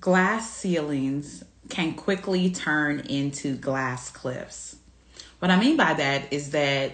glass ceilings can quickly turn into glass cliffs. What I mean by that is that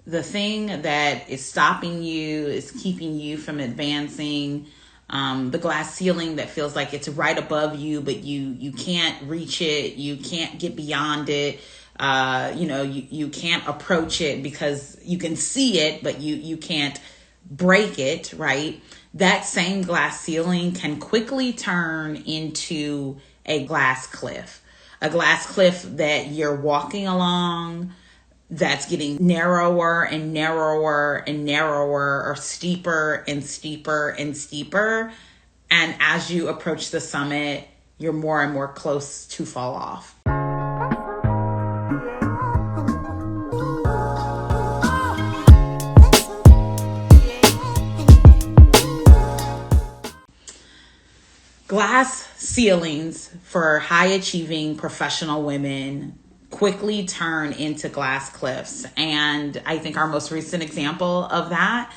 the thing that is stopping you, is keeping you from advancing, the glass ceiling that feels like it's right above you, but you can't reach it, you can't get beyond it, you can't approach it because you can see it, but you can't break it, right? That same glass ceiling can quickly turn into a glass cliff that you're walking along, that's getting narrower and narrower and narrower, or steeper and steeper and steeper. And as you approach the summit, you're more and more close to fall off. Glass ceilings for high achieving professional women quickly turn into glass cliffs. And I think our most recent example of that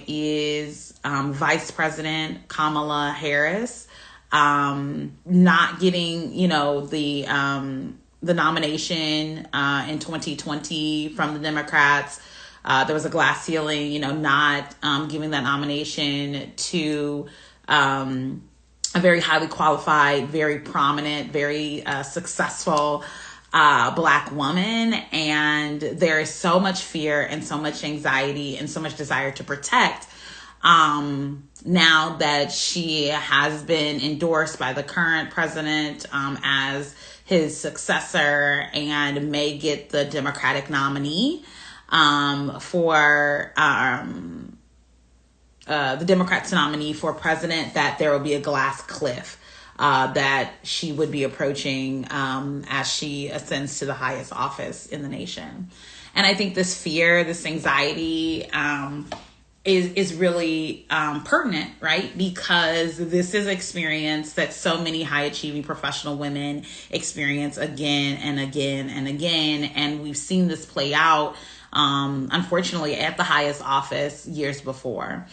is Vice President Kamala Harris not getting, the nomination in 2020 from the Democrats. There was a glass ceiling, not giving that nomination to a very highly qualified, very prominent, very successful Black woman. And there is so much fear and so much anxiety and so much desire to protect now that she has been endorsed by the current president as his successor and may get the Democratic nominee for the Democrats nominee for president, that there will be a glass cliff that she would be approaching as she ascends to the highest office in the nation. And I think this fear, this anxiety is really pertinent, right? Because this is experience that so many high achieving professional women experience again and again and again. And we've seen this play out, unfortunately, at the highest office years before.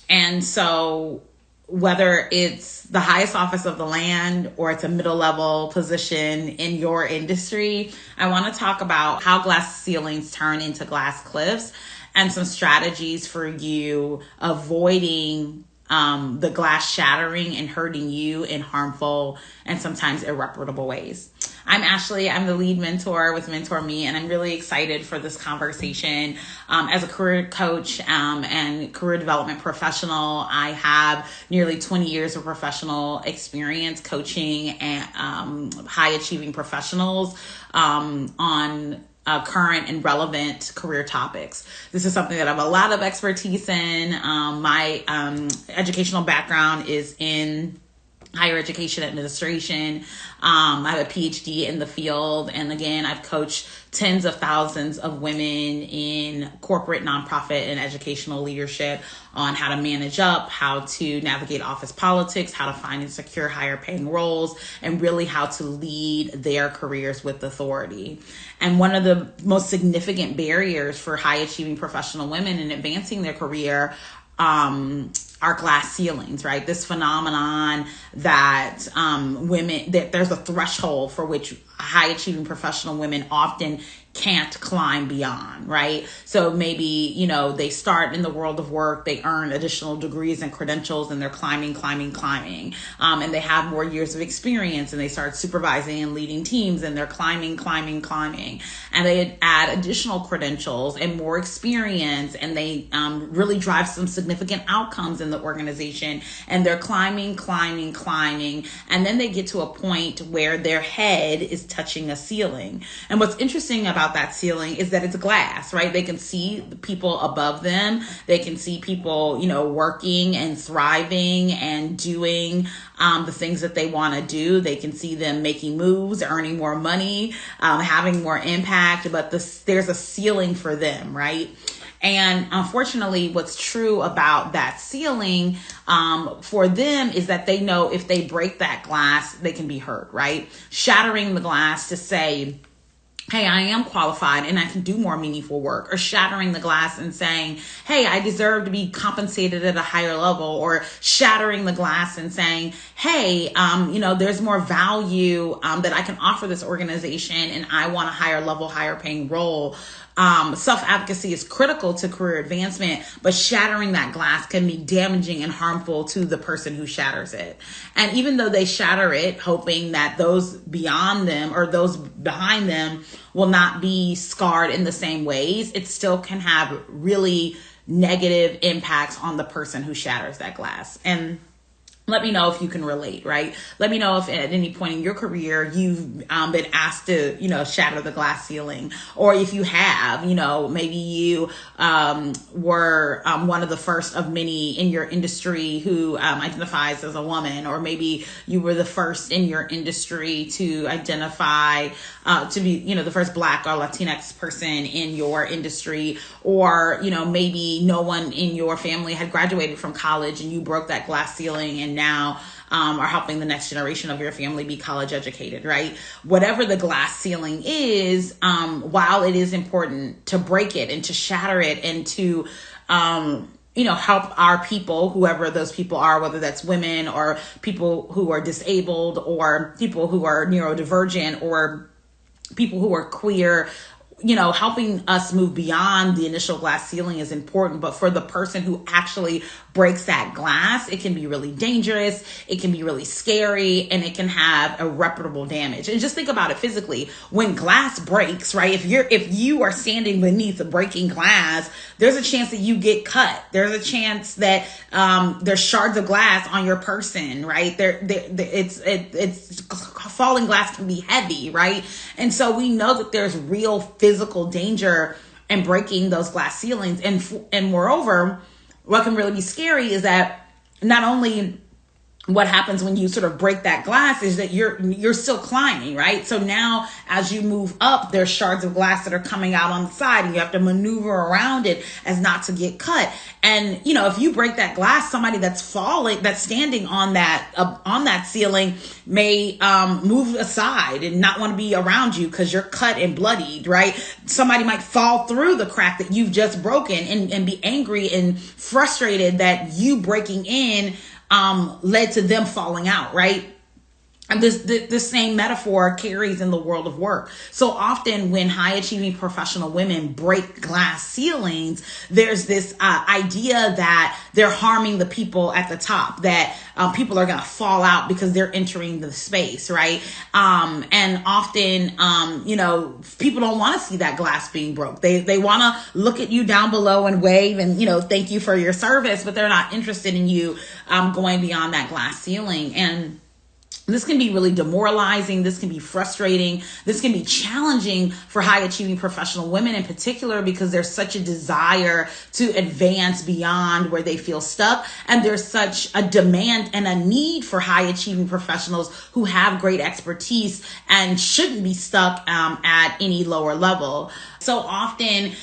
And so whether it's the highest office of the land or it's a middle level position in your industry, I want to talk about how glass ceilings turn into glass cliffs and some strategies for you avoiding the glass shattering and hurting you in harmful and sometimes irreparable ways. I'm Ashley. I'm the lead mentor with Mentor Me, and I'm really excited for this conversation. As a career coach and career development professional, I have nearly 20 years of professional experience coaching and high achieving professionals on current and relevant career topics. This is something that I have a lot of expertise in. My educational background is in higher education administration. I have a PhD in the field. And again, I've coached tens of thousands of women in corporate, nonprofit, and educational leadership on how to manage up, how to navigate office politics, how to find and secure higher paying roles, and really how to lead their careers with authority. And one of the most significant barriers for high achieving professional women in advancing their career are glass ceilings, right? This phenomenon that that there's a threshold for which high achieving professional women often can't climb beyond, right? So maybe, they start in the world of work, they earn additional degrees and credentials, and they're climbing. And they have more years of experience, and they start supervising and leading teams, and they're climbing. And they add additional credentials and more experience, and they really drive some significant outcomes in the organization, and they're climbing. And then they get to a point where their head is touching a ceiling. And what's interesting about that ceiling is that it's glass, right? They can see the people above them. They can see people, working and thriving and doing the things that they want to do. They can see them making moves, earning more money, having more impact, but there's a ceiling for them, right? And unfortunately, what's true about that ceiling for them is that they know if they break that glass, they can be hurt, right? Shattering the glass to say, hey, I am qualified and I can do more meaningful work, or shattering the glass and saying, hey, I deserve to be compensated at a higher level, or shattering the glass and saying, hey, there's more value that I can offer this organization, and I want a higher level, higher paying role. Self-advocacy is critical to career advancement, but shattering that glass can be damaging and harmful to the person who shatters it. And even though they shatter it, hoping that those beyond them or those behind them will not be scarred in the same ways, it still can have really negative impacts on the person who shatters that glass. And let me know if you can relate, right? Let me know if at any point in your career you've been asked to, shatter the glass ceiling, or if you have, maybe you were one of the first of many in your industry who identifies as a woman, or maybe you were the first in your industry to identify to be, the first Black or Latinx person in your industry, or, maybe no one in your family had graduated from college and you broke that glass ceiling and now are helping the next generation of your family be college educated, right? Whatever the glass ceiling is, while it is important to break it and to shatter it and to, help our people, whoever those people are, whether that's women or people who are disabled or people who are neurodivergent or people who are queer, helping us move beyond the initial glass ceiling is important. But for the person who actually breaks that glass, it can be really dangerous. It can be really scary, and it can have irreparable damage. And just think about it physically. When glass breaks, right? If you are standing beneath a breaking glass, there's a chance that you get cut. There's a chance that there's shards of glass on your person, right? It's falling glass can be heavy, right? And so we know that there's real physical danger in breaking those glass ceilings. And moreover, what can really be scary is that not only what happens when you sort of break that glass is that you're still climbing, right? So now as you move up, there's shards of glass that are coming out on the side, and you have to maneuver around it as not to get cut. And, if you break that glass, somebody that's standing on that ceiling may move aside and not want to be around you because you're cut and bloodied, right? Somebody might fall through the crack that you've just broken and be angry and frustrated that you breaking in led to them falling out, right? And this same metaphor carries in the world of work. So often when high achieving professional women break glass ceilings, there's this idea that they're harming the people at the top, that people are going to fall out because they're entering the space, right? And often, people don't want to see that glass being broke. They want to look at you down below and wave and, thank you for your service, but they're not interested in you going beyond that glass ceiling. And this can be really demoralizing. This can be frustrating. This can be challenging for high achieving professional women in particular, because there's such a desire to advance beyond where they feel stuck. And there's such a demand and a need for high achieving professionals who have great expertise and shouldn't be stuck at any lower level. So often,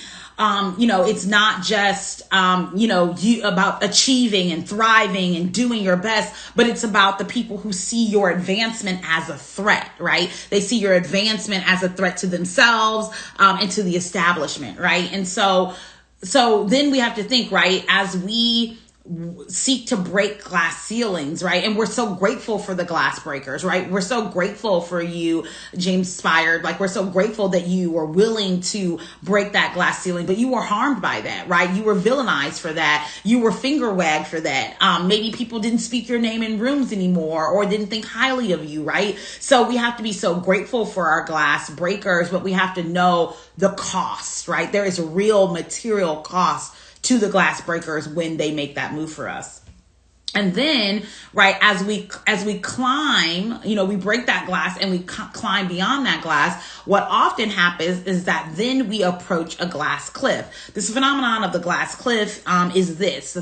it's not just, you about achieving and thriving and doing your best, but it's about the people who see your advancement as a threat, right? They see your advancement as a threat to themselves, and to the establishment, right? And so then we have to think, right, as we seek to break glass ceilings, right? And we're so grateful for the glass breakers, right? We're so grateful for you, James Spired. Like, we're so grateful that you were willing to break that glass ceiling, but you were harmed by that, right? You were villainized for that. You were finger wagged for that. Maybe people didn't speak your name in rooms anymore, or didn't think highly of you, right? So we have to be so grateful for our glass breakers, but we have to know the cost, right? There is a real material cost to the glass breakers when they make that move for us. And then, right, as we climb, we break that glass and we climb beyond that glass, what often happens is that then we approach a glass cliff. This phenomenon of the glass cliff is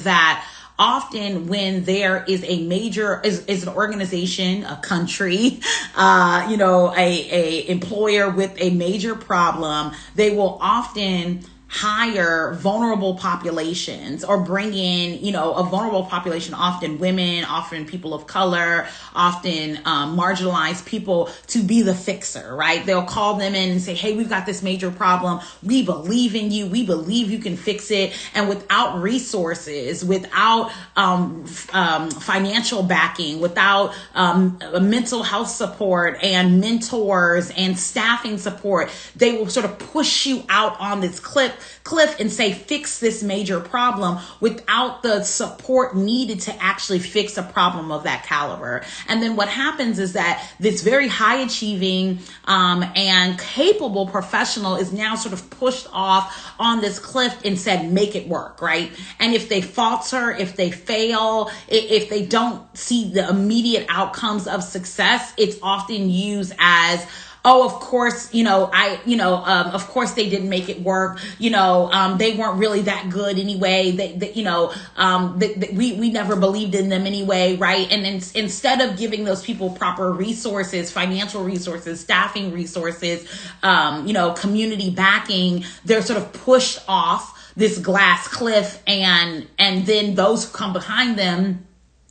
that often when there is a major, is an organization, a country, a employer with a major problem, they will often hire vulnerable populations or bring in, a vulnerable population, often women, often people of color, often marginalized people, to be the fixer, right? They'll call them in and say, hey, we've got this major problem. We believe in you. We believe you can fix it. And without resources, without financial backing, without mental health support and mentors and staffing support, they will sort of push you out on this cliff and say, fix this major problem, without the support needed to actually fix a problem of that caliber. And then what happens is that this very high achieving and capable professional is now sort of pushed off on this cliff and said, make it work, right? And if they falter, if they fail, if they don't see the immediate outcomes of success, it's often used as, oh, of course, of course they didn't make it work. They weren't really that good anyway. We never believed in them anyway, right? And instead of giving those people proper resources, financial resources, staffing resources, community backing, they're sort of pushed off this glass cliff, and then those who come behind them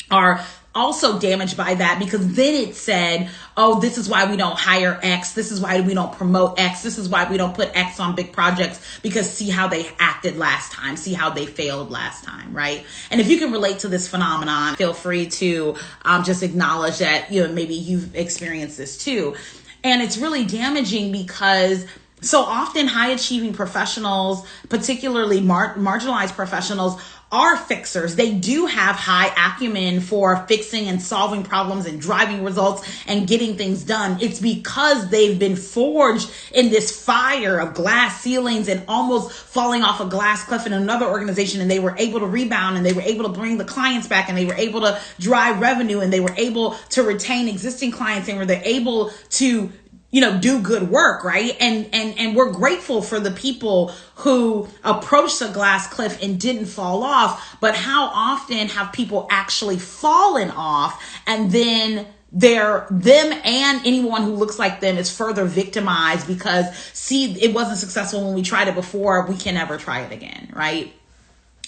are also damaged by that, because then it said, oh, this is why we don't hire X. This is why we don't promote X. This is why we don't put X on big projects, because see how they acted last time. See how they failed last time, right? And if you can relate to this phenomenon, feel free to just acknowledge that, maybe you've experienced this too. And it's really damaging because so often high achieving professionals, particularly marginalized professionals, are fixers. They do have high acumen for fixing and solving problems and driving results and getting things done. It's because they've been forged in this fire of glass ceilings and almost falling off a glass cliff in another organization, and they were able to rebound, and they were able to bring the clients back, and they were able to drive revenue, and they were able to retain existing clients, and were they able to do good work, right? And we're grateful for the people who approached the glass cliff and didn't fall off. But how often have people actually fallen off, and then them and anyone who looks like them is further victimized because, see, it wasn't successful when we tried it before, we can never try it again, right?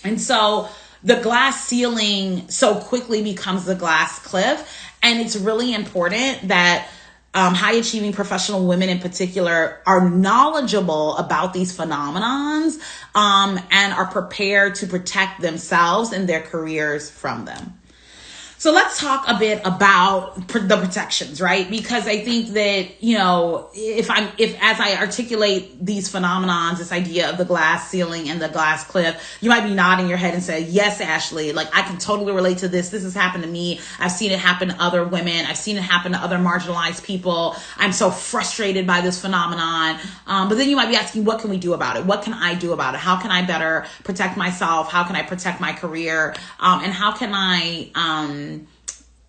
And so the glass ceiling so quickly becomes the glass cliff. And it's really important that high achieving professional women in particular are knowledgeable about these phenomenons and are prepared to protect themselves and their careers from them. So let's talk a bit about the protections, right? Because I think that, if as I articulate these phenomenons, this idea of the glass ceiling and the glass cliff, you might be nodding your head and say, yes, Ashley, like I can totally relate to this. This has happened to me. I've seen it happen to other women. I've seen it happen to other marginalized people. I'm so frustrated by this phenomenon. But then you might be asking, what can we do about it? What can I do about it? How can I better protect myself? How can I protect my career? And how can I,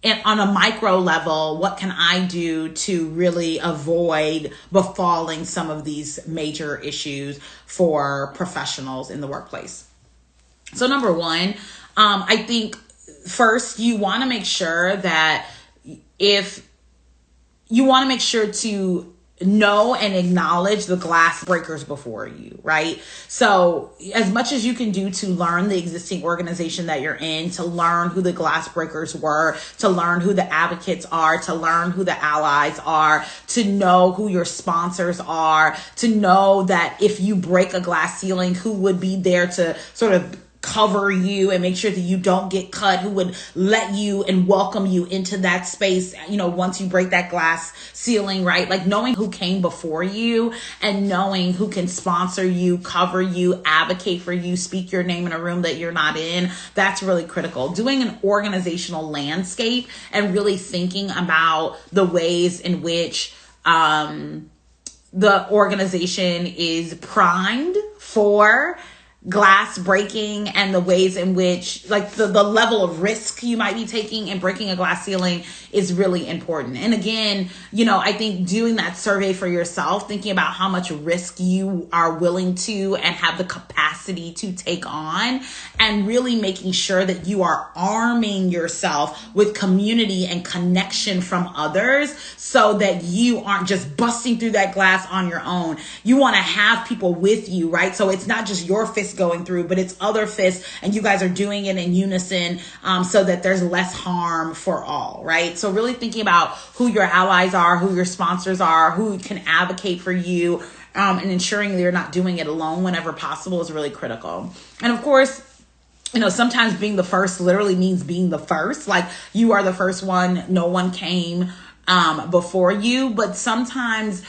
and on a micro level, what can I do to really avoid befalling some of these major issues for professionals in the workplace? So number one, I think first you want to make sure that to know and acknowledge the glass breakers before you, right? So as much as you can do to learn the existing organization that you're in, to learn who the glass breakers were, to learn who the advocates are, to learn who the allies are, to know who your sponsors are, to know that if you break a glass ceiling, who would be there to sort of cover you and make sure that you don't get cut, who would let you and welcome you into that space, once you break that glass ceiling, right? Like knowing who came before you and knowing who can sponsor you, cover you, advocate for you, speak your name in a room that you're not in. That's really critical. Doing an organizational landscape and really thinking about the ways in which the organization is primed for glass breaking and the ways in which, like, the level of risk you might be taking in breaking a glass ceiling is really important. And again, I think doing that survey for yourself, thinking about how much risk you are willing to and have the capacity to take on, and really making sure that you are arming yourself with community and connection from others so that you aren't just busting through that glass on your own. You want to have people with you, right? So it's not just your fist going through, but it's other fists, and you guys are doing it in unison, so that there's less harm for all, right? So really thinking about who your allies are, who your sponsors are, who can advocate for you, and ensuring that you're not doing it alone whenever possible is really critical. And of course, sometimes being the first literally means being the first. Like, you are the first one, no one came before you, but sometimes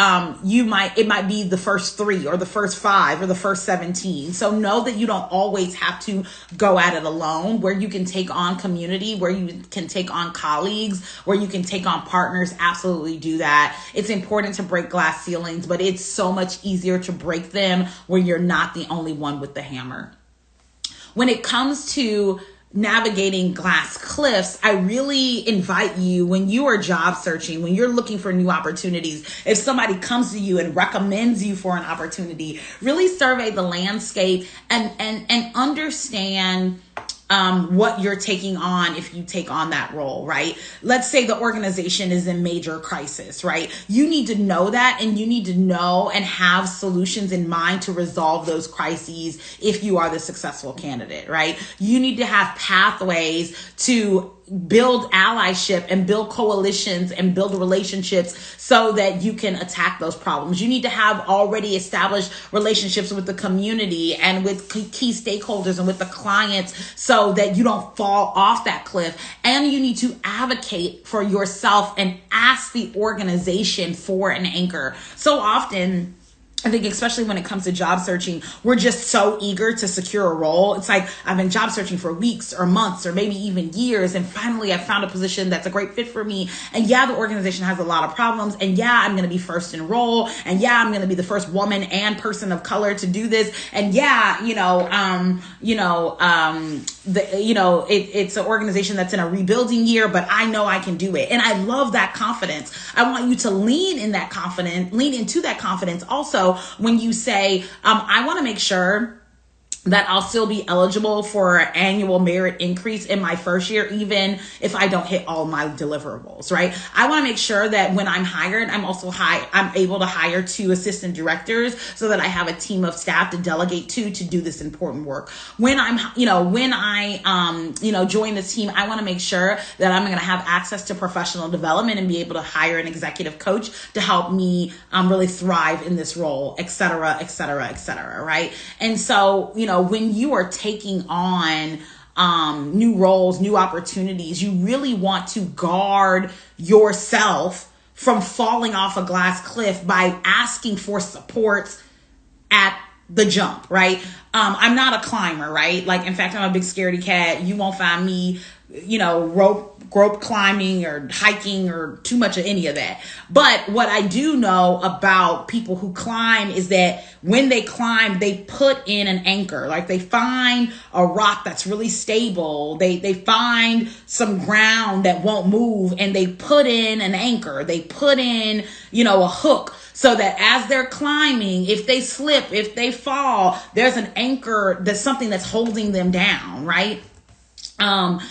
it might be the first 3 or the first 5 or the first 17. So know that you don't always have to go at it alone. Where you can take on community, where you can take on colleagues, where you can take on partners, absolutely do that. It's important to break glass ceilings, but it's so much easier to break them when you're not the only one with the hammer. When it comes to navigating glass cliffs, I really invite you, when you are job searching, when you're looking for new opportunities, if somebody comes to you and recommends you for an opportunity, really survey the landscape and understand what you're taking on if you take on that role, right? Let's say the organization is in major crisis, right? You need to know that, and you need to know and have solutions in mind to resolve those crises if you are the successful candidate, right? You need to have pathways to build allyship and build coalitions and build relationships so that you can attack those problems. You need to have already established relationships with the community and with key stakeholders and with the clients so that you don't fall off that cliff. And you need to advocate for yourself and ask the organization for an anchor. So often, I think especially when it comes to job searching, we're just so eager to secure a role. It's like, I've been job searching for weeks or months or maybe even years, and finally I found a position that's a great fit for me. And yeah, the organization has a lot of problems, and yeah, I'm going to be first in role, and yeah, I'm going to be the first woman and person of color to do this. And yeah, it's an organization that's in a rebuilding year, but I know I can do it. And I love that confidence. I want you to lean into that confidence also when you say, I want to make sure that I'll still be eligible for an annual merit increase in my first year, even if I don't hit all my deliverables, right? I want to make sure that when I'm hired, I'm able to hire 2 assistant directors so that I have a team of staff to delegate to do this important work. When I join this team, I want to make sure that I'm going to have access to professional development and be able to hire an executive coach to help me really thrive in this role, et cetera, et cetera, et cetera, right? And so, when you are taking on new roles, new opportunities, you really want to guard yourself from falling off a glass cliff by asking for support at the jump, right? I'm not a climber, right? Like, in fact, I'm a big scaredy cat. You won't find me, rope climbing or hiking or too much of any of that. But what I do know about people who climb is that when they climb, they put in an anchor. Like, they find a rock that's really stable. They find some ground that won't move, and they put in an anchor. They put in, a hook, so that as they're climbing, if they slip, if they fall, there's an anchor, that's something that's holding them down, right? And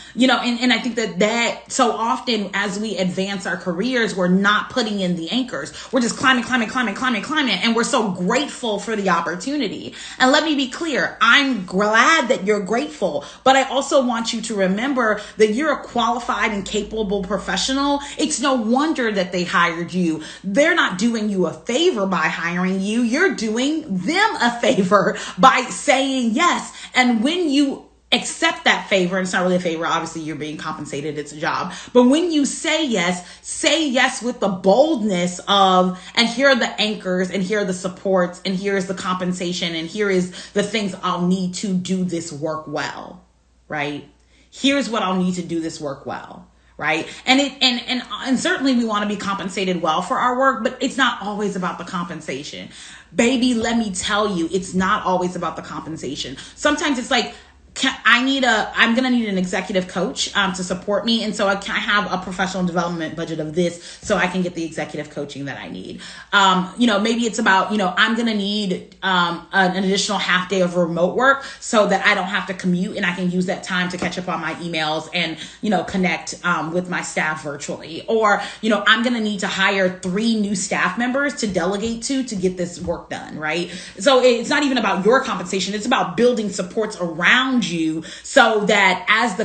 I think that so often as we advance our careers, we're not putting in the anchors. We're just climbing. And we're so grateful for the opportunity. And let me be clear, I'm glad that you're grateful, but I also want you to remember that you're a qualified and capable professional. It's no wonder that they hired you. They're not doing you a favor by hiring you. You're doing them a favor by saying yes. And when you accept that favor, and it's not really a favor, obviously you're being compensated, it's a job, but when you say yes with the boldness of, and here are the anchors, and here are the supports, and here is the compensation, and here is the things I'll need to do this work well, right? Here's what I'll need to do this work well. Right. And certainly we want to be compensated well for our work, but it's not always about the compensation. baby, let me tell you, it's not always about the compensation. Sometimes it's like, I'm going to need an executive coach to support me. And so I have a professional development budget of this so I can get the executive coaching that I need. Maybe it's about, I'm going to need an additional half day of remote work so that I don't have to commute and I can use that time to catch up on my emails and, connect with my staff virtually. Or, I'm going to need to hire 3 new staff members to delegate to get this work done, right? So it's not even about your compensation. It's about building supports around you so that as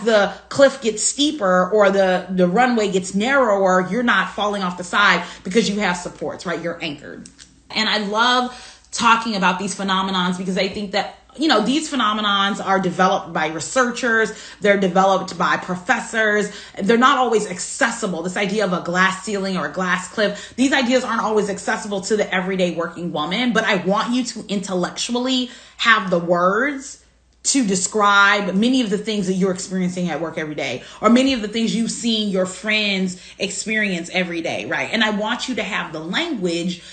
the cliff gets steeper or the runway gets narrower, you're not falling off the side because you have supports, right? You're anchored. And I love talking about these phenomenons because I think that these phenomenons are developed by researchers. They're developed by professors. They're not always accessible. This idea of a glass ceiling or a glass cliff, these ideas aren't always accessible to the everyday working woman, but I want you to intellectually have the words to describe many of the things that you're experiencing at work every day, or many of the things you've seen your friends experience every day, right? And I want you to have the language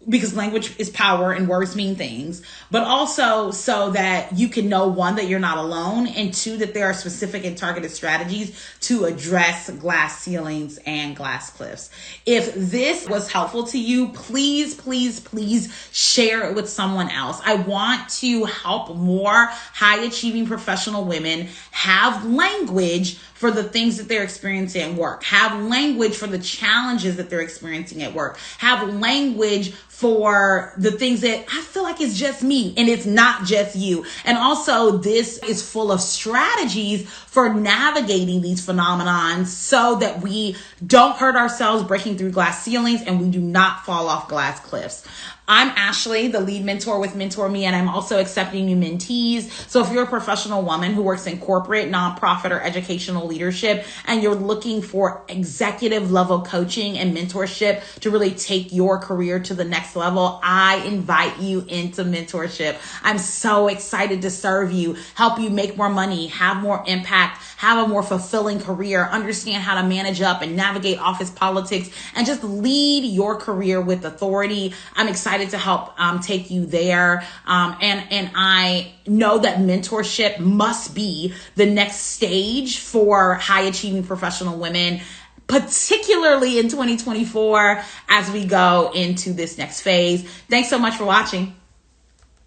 because language is power and words mean things, but also so that you can know, 1, that you're not alone, and 2, that there are specific and targeted strategies to address glass ceilings and glass cliffs. If this was helpful to you, please, please, please share it with someone else. I want to help more high achieving professional women have language for the things that they're experiencing at work, have language for the challenges that they're experiencing at work, have language for the things that I feel like it's just me and it's not just you. And also this is full of strategies for navigating these phenomenons so that we don't hurt ourselves breaking through glass ceilings and we do not fall off glass cliffs. I'm Ashley, the lead mentor with Mentor Me, and I'm also accepting new mentees. So if you're a professional woman who works in corporate, nonprofit, or educational leadership, and you're looking for executive level coaching and mentorship to really take your career to the next level, I invite you into mentorship. I'm so excited to serve you, help you make more money, have more impact, have a more fulfilling career, understand how to manage up and navigate office politics, and just lead your career with authority. I'm excited to help take you there. And I know that mentorship must be the next stage for high achieving professional women, particularly in 2024 as we go into this next phase. Thanks so much for watching.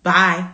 Bye.